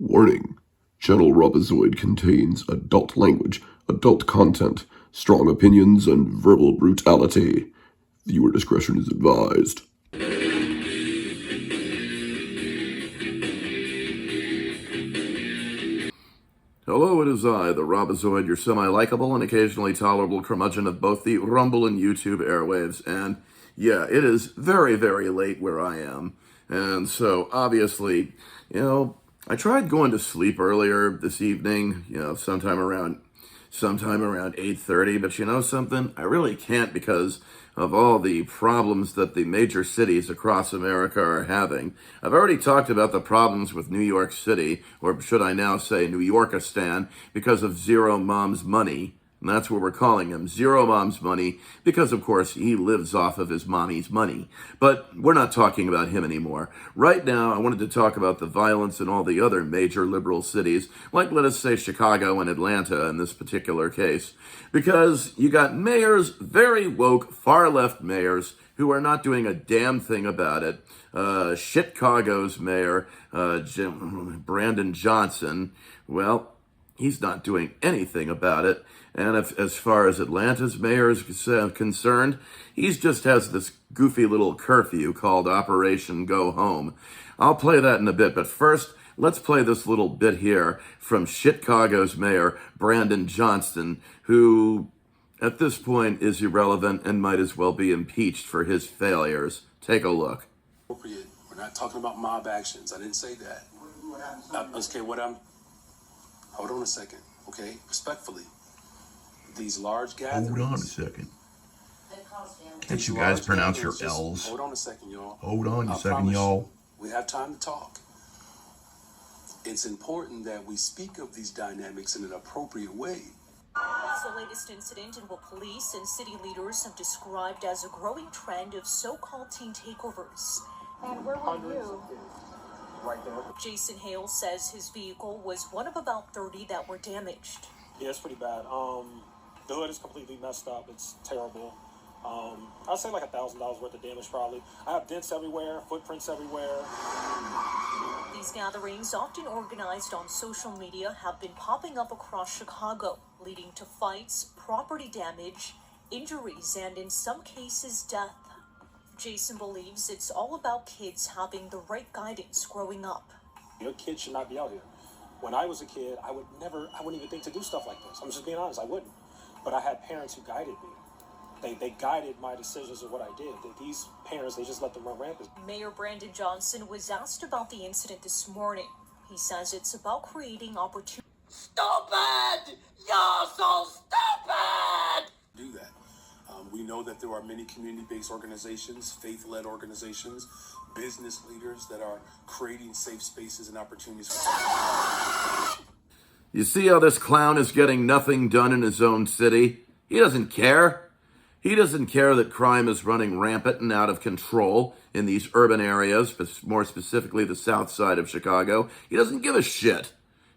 Warning. Channel Robozoid contains adult language, adult content, strong opinions, and verbal brutality. Viewer discretion is advised. Hello, it is I, the Robozoid, your semi-likable and occasionally tolerable curmudgeon of both the Rumble and YouTube airwaves. And yeah, it is very, very late where I am. And so, obviously, I tried going to sleep earlier this evening, sometime around 8:30, but you know something? I really can't because of all the problems that the major cities across America are having. I've already talked about the problems with New York City, or should I now say New Yorkistan, because of Zero Mom's money. And that's what we're calling him, Zero Mom's money, because of course he lives off of his mommy's money. But we're not talking about him anymore. Right now, I wanted to talk about the violence in all the other major liberal cities, like let us say Chicago and Atlanta in this particular case. Because you got mayors, very woke, far-left mayors, who are not doing a damn thing about it. Chicago's mayor, Brandon Johnson, well, he's not doing anything about it. And as far as Atlanta's mayor is concerned, he just has this goofy little curfew called Operation Go Home. I'll play that in a bit, but first, let's play this little bit here from Chicago's mayor, Brandon Johnson, who at this point is irrelevant and might as well be impeached for his failures. Take a look. We're not talking about mob actions. I didn't say that. Okay, hold on a second, okay? Respectfully. These large gatherings. Hold on a second. Can't you guys pronounce your L's? Hold on a second, y'all. Hold on a second, y'all. We have time to talk. It's important that we speak of these dynamics in an appropriate way. It's the latest incident in what police and city leaders have described as a growing trend of so-called teen takeovers. And where were you? Right there. Jason Hale says his vehicle was one of about 30 that were damaged. Yeah, it's pretty bad. The hood is completely messed up. It's terrible. I'd say like $1,000 worth of damage probably. I have dents everywhere, footprints everywhere. These gatherings, often organized on social media, have been popping up across Chicago, leading to fights, property damage, injuries, and in some cases, death. Jason believes it's all about kids having the right guidance growing up. Your kid should not be out here. When I was a kid, I wouldn't even think to do stuff like this. I'm just being honest, I wouldn't. But I had parents who guided me. They guided my decisions of what I did. These parents, they just let them run rampant. Mayor Brandon Johnson was asked about the incident this morning. He says it's about creating opportunities. Stupid! You're so stupid! Do that. We know that there are many community-based organizations, faith-led organizations, business leaders that are creating safe spaces and opportunities for You see how this clown is getting nothing done in his own city? He doesn't care. He doesn't care that crime is running rampant and out of control in these urban areas, but more specifically the south side of Chicago. He doesn't give a shit.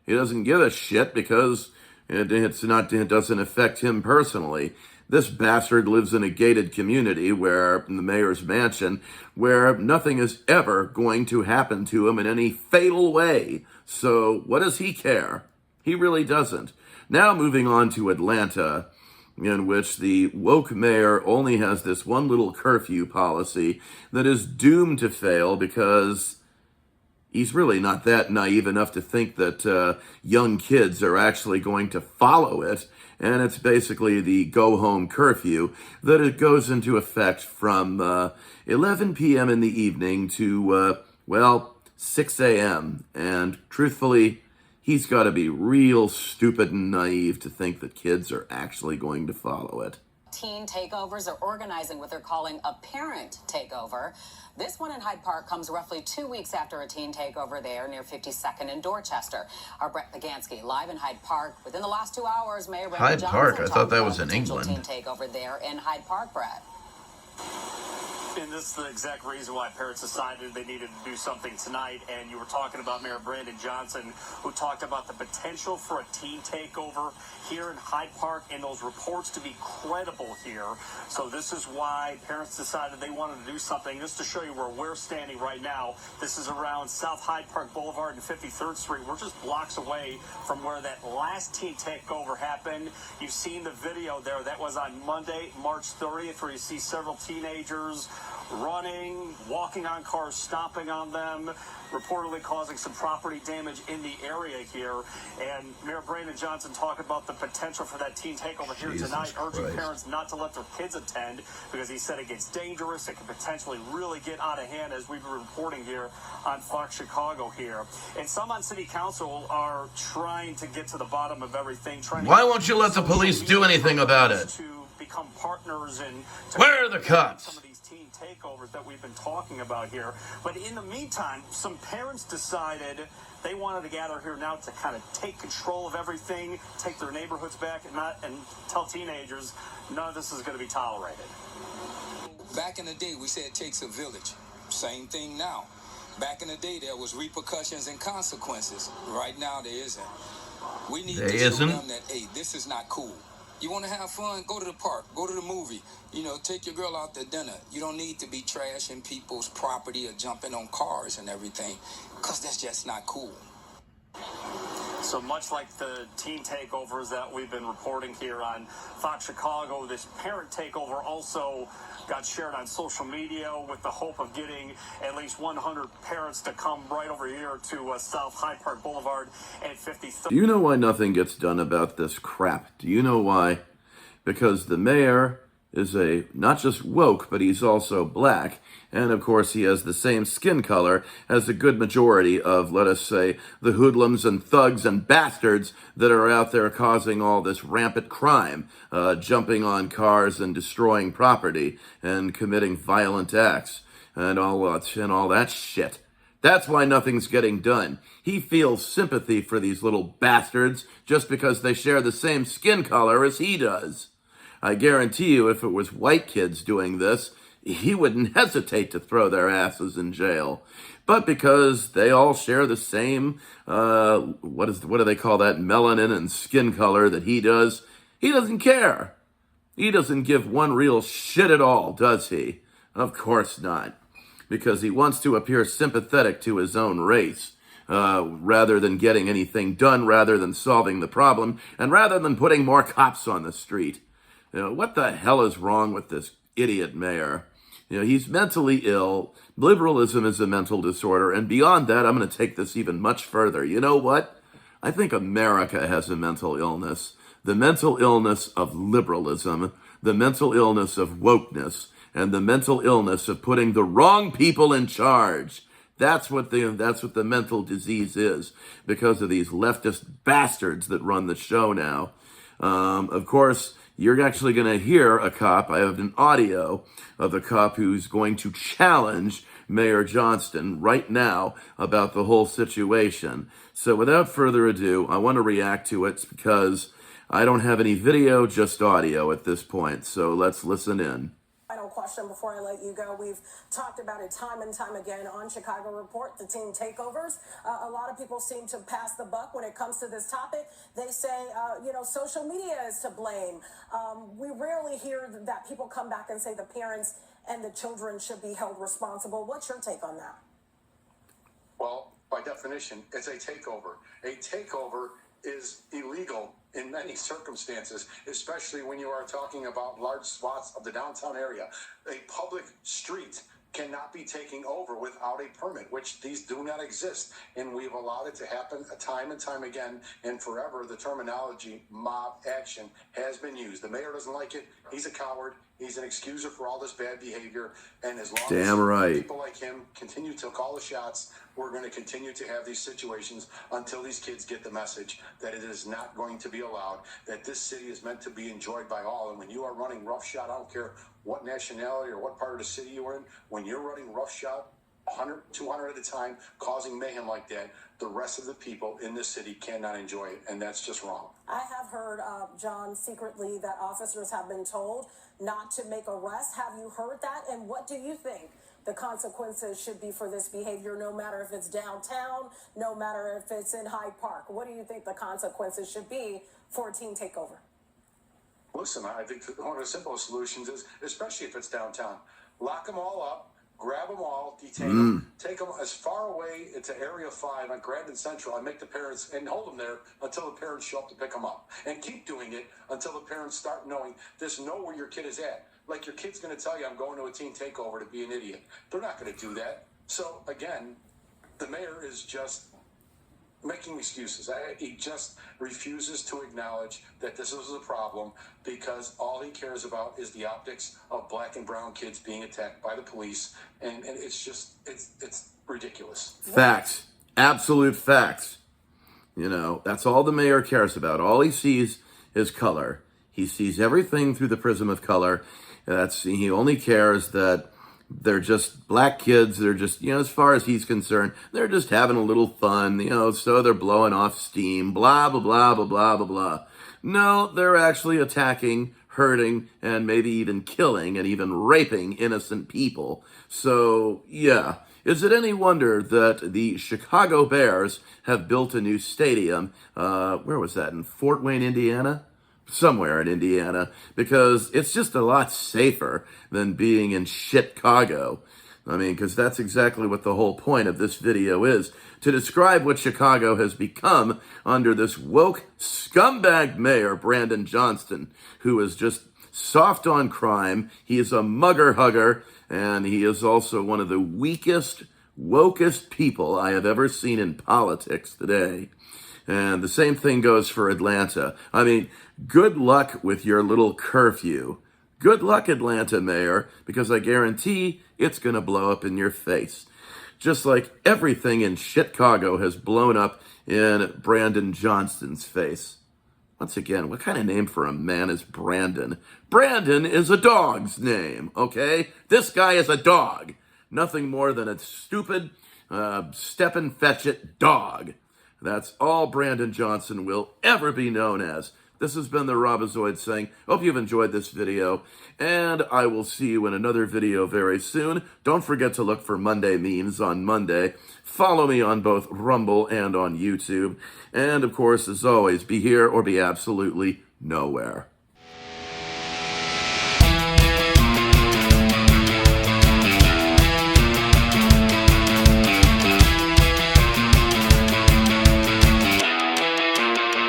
He doesn't give a shit because it doesn't affect him personally. This bastard lives in a gated community in the mayor's mansion, where nothing is ever going to happen to him in any fatal way. So what does he care? He really doesn't. Now moving on to Atlanta, in which the woke mayor only has this one little curfew policy that is doomed to fail because he's really not that naive enough to think that young kids are actually going to follow it. And it's basically the go-home curfew that it goes into effect from 11 p.m. in the evening to, 6 a.m. And truthfully, he's got to be real stupid and naive to think that kids are actually going to follow it. Teen takeovers are organizing what they're calling a parent takeover. This one in Hyde Park comes roughly 2 weeks after a teen takeover there near 52nd and Dorchester. Our Brett Pagansky live in Hyde Park. Within the last 2 hours, Mayor Brandon Hyde Park? Johnson I thought that was talked in about England. teen takeover there in Hyde Park, Brett. And this is the exact reason why parents decided they needed to do something tonight. And you were talking about Mayor Brandon Johnson, who talked about the potential for a teen takeover here in Hyde Park, and those reports to be credible here. So this is why parents decided they wanted to do something. Just to show you where we're standing right now, this is around South Hyde Park Boulevard and 53rd Street. We're just blocks away from where that last teen takeover happened. You've seen the video there. That was on Monday, March 30th, where you see several teenagers running, walking on cars, stomping on them, reportedly causing some property damage in the area here. And Mayor Brandon Johnson talked about the potential for that teen takeover here tonight, urging parents not to let their kids attend because he said it gets dangerous. It could potentially really get out of hand, as we've been reporting here on Fox Chicago here. And some on city council are trying to get to the bottom of everything. Why won't you let the police do anything about it? To become partners and where are the cops? Some of these teen takeovers that we've been talking about here. But in the meantime, some parents decided they wanted to gather here now to kind of take control of everything, take their neighborhoods back, and tell teenagers none of this is going to be tolerated. Back in the day, we said it takes a village. Same thing now. Back in the day, there was repercussions and consequences. Right now, there isn't. We need to show them that, hey, this is not cool. You want to have fun? Go to the park. Go to the movie. Take your girl out to dinner. You don't need to be trashing people's property or jumping on cars and everything, because that's just not cool. So much like the teen takeovers that we've been reporting here on Fox Chicago, this parent takeover also got shared on social media with the hope of getting at least 100 parents to come right over here to South Hyde Park Boulevard and 53rd. Do you know why nothing gets done about this crap? Do you know why? Because the mayor is not just woke, but he's also black. And of course, he has the same skin color as a good majority of, let us say, the hoodlums and thugs and bastards that are out there causing all this rampant crime, jumping on cars and destroying property and committing violent acts and all that shit. That's why nothing's getting done. He feels sympathy for these little bastards just because they share the same skin color as he does. I guarantee you, if it was white kids doing this, he wouldn't hesitate to throw their asses in jail. But because they all share the same, what do they call that, melanin and skin color that he does, he doesn't care. He doesn't give one real shit at all, does he? Of course not. Because he wants to appear sympathetic to his own race, rather than getting anything done, rather than solving the problem, and rather than putting more cops on the street. What the hell is wrong with this idiot mayor? He's mentally ill. Liberalism is a mental disorder. And beyond that, I'm going to take this even much further. You know what? I think America has a mental illness. The mental illness of liberalism, the mental illness of wokeness, and the mental illness of putting the wrong people in charge. That's what the mental disease is, because of these leftist bastards that run the show now. Of course, you're actually going to hear a cop. I have an audio of the cop who's going to challenge Mayor Johnston right now about the whole situation. So without further ado, I want to react to it because I don't have any video, just audio at this point. So let's listen in. Final question before I let you go. We've talked about it time and time again on Chicago Report, the teen takeovers. A lot of people seem to pass the buck when it comes to this topic. They say, social media is to blame. We rarely hear that people come back and say the parents and the children should be held responsible. What's your take on that? Well, by definition, it's a takeover. A takeover is illegal in many circumstances, especially when you are talking about large swaths of the downtown area. A public street cannot be taken over without a permit, which these do not exist. And we've allowed it to happen time and time again. And forever, the terminology mob action has been used. The mayor doesn't like it. He's a coward. He's an excuser for all this bad behavior. And as long as people like him continue to call the shots, we're going to continue to have these situations until these kids get the message that it is not going to be allowed, that this city is meant to be enjoyed by all. And when you are running roughshod, I don't care what nationality or what part of the city you're in, when you're running roughshod, 100, 200 at a time, causing mayhem like that, the rest of the people in this city cannot enjoy it, and that's just wrong. I have heard, John, secretly that officers have been told not to make arrests. Have you heard that? And what do you think the consequences should be for this behavior, no matter if it's downtown, no matter if it's in Hyde Park? What do you think the consequences should be for a teen takeover? Listen, I think that one of the simplest solutions is, especially if it's downtown, lock them all up, grab them all, detain them, take them as far away to Area 5 on Grandin Central and make the parents, and hold them there until the parents show up to pick them up. And keep doing it until the parents start knowing, just know where your kid is at. Like your kid's going to tell you, I'm going to a teen takeover to be an idiot. They're not going to do that. So, again, the mayor is just making excuses. He just refuses to acknowledge that this is a problem because all he cares about is the optics of black and brown kids being attacked by the police, and it's just it's ridiculous. Facts, absolute facts. You know, that's all the mayor cares about. All he sees is color. He sees everything through the prism of color. He only cares that they're just black kids. They're just, you know, as far as he's concerned, they're just having a little fun, you know, so they're blowing off steam, blah, blah, blah, blah, blah, blah, blah. No, they're actually attacking, hurting, and maybe even killing and even raping innocent people. So, yeah. Is it any wonder that the Chicago Bears have built a new stadium? Where was that? In Fort Wayne, Indiana? Somewhere in Indiana, because it's just a lot safer than being in Chicago. I mean, because that's exactly what the whole point of this video is, to describe what Chicago has become under this woke scumbag mayor, Brandon Johnston, who is just soft on crime. He is a mugger hugger, and he is also one of the weakest, wokest people I have ever seen in politics today. And the same thing goes for Atlanta. I mean, good luck with your little curfew. Good luck, Atlanta mayor, because I guarantee it's going to blow up in your face. Just like everything in Chicago has blown up in Brandon Johnston's face. Once again, what kind of name for a man is Brandon? Brandon is a dog's name, okay? This guy is a dog. Nothing more than a stupid, step-and-fetch-it dog. That's all Brandon Johnson will ever be known as. This has been the Robazoid saying, hope you've enjoyed this video, and I will see you in another video very soon. Don't forget to look for Monday memes on Monday. Follow me on both Rumble and on YouTube. And, of course, as always, be here or be absolutely nowhere.